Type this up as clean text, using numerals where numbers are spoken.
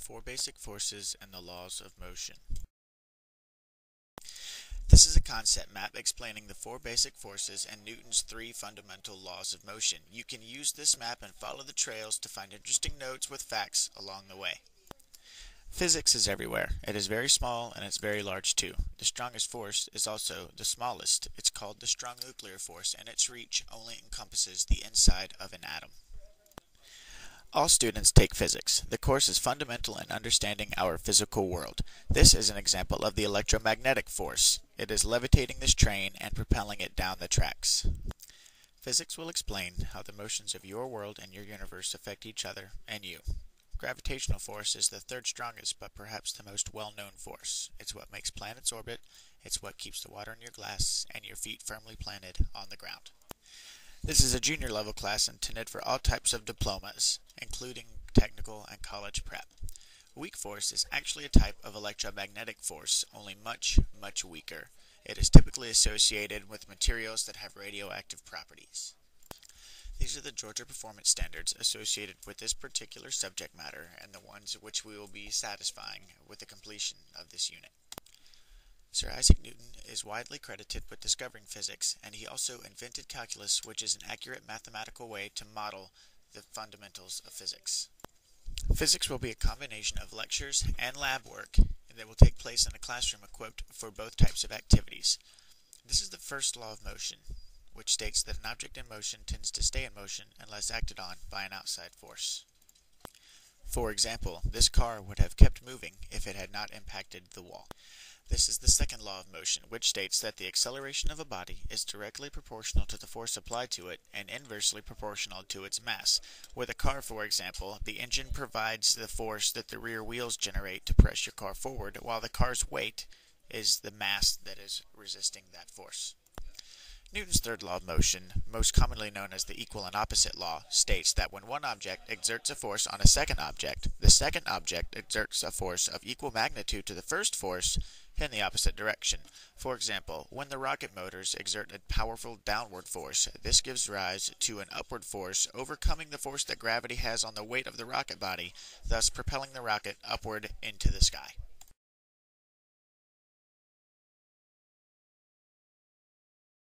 Four basic forces and the laws of motion. This is a concept map explaining the four basic forces and Newton's three fundamental laws of motion. You can use this map and follow the trails to find interesting notes with facts along the way. Physics is everywhere. It is very small and it's very large too. The strongest force is also the smallest. It's called the strong nuclear force, and its reach only encompasses the inside of an atom. All students take physics. The course is fundamental in understanding our physical world. This is an example of the electromagnetic force. It is levitating this train and propelling it down the tracks. Physics will explain how the motions of your world and your universe affect each other and you. Gravitational force is the third strongest, but perhaps the most well-known force. It's what makes planets orbit, it's what keeps the water in your glass, and your feet firmly planted on the ground. This is a junior level class intended for all types of diplomas, including technical and college prep. Weak force is actually a type of electromagnetic force, only much, much weaker. It is typically associated with materials that have radioactive properties. These are the Georgia Performance Standards associated with this particular subject matter and the ones which we will be satisfying with the completion of this unit. Sir Isaac Newton is widely credited with discovering physics, and he also invented calculus, which is an accurate mathematical way to model the fundamentals of physics. Physics will be a combination of lectures and lab work that will take place in a classroom equipped for both types of activities. This is the first law of motion, which states that an object in motion tends to stay in motion unless acted on by an outside force. For example, this car would have kept moving if it had not impacted the wall. This is the second law of motion, which states that the acceleration of a body is directly proportional to the force applied to it and inversely proportional to its mass. With a car, for example, the engine provides the force that the rear wheels generate to press your car forward, while the car's weight is the mass that is resisting that force. Newton's third law of motion, most commonly known as the equal and opposite law, states that when one object exerts a force on a second object, the second object exerts a force of equal magnitude to the first force in the opposite direction. For example, when the rocket motors exert a powerful downward force, this gives rise to an upward force overcoming the force that gravity has on the weight of the rocket body, thus propelling the rocket upward into the sky.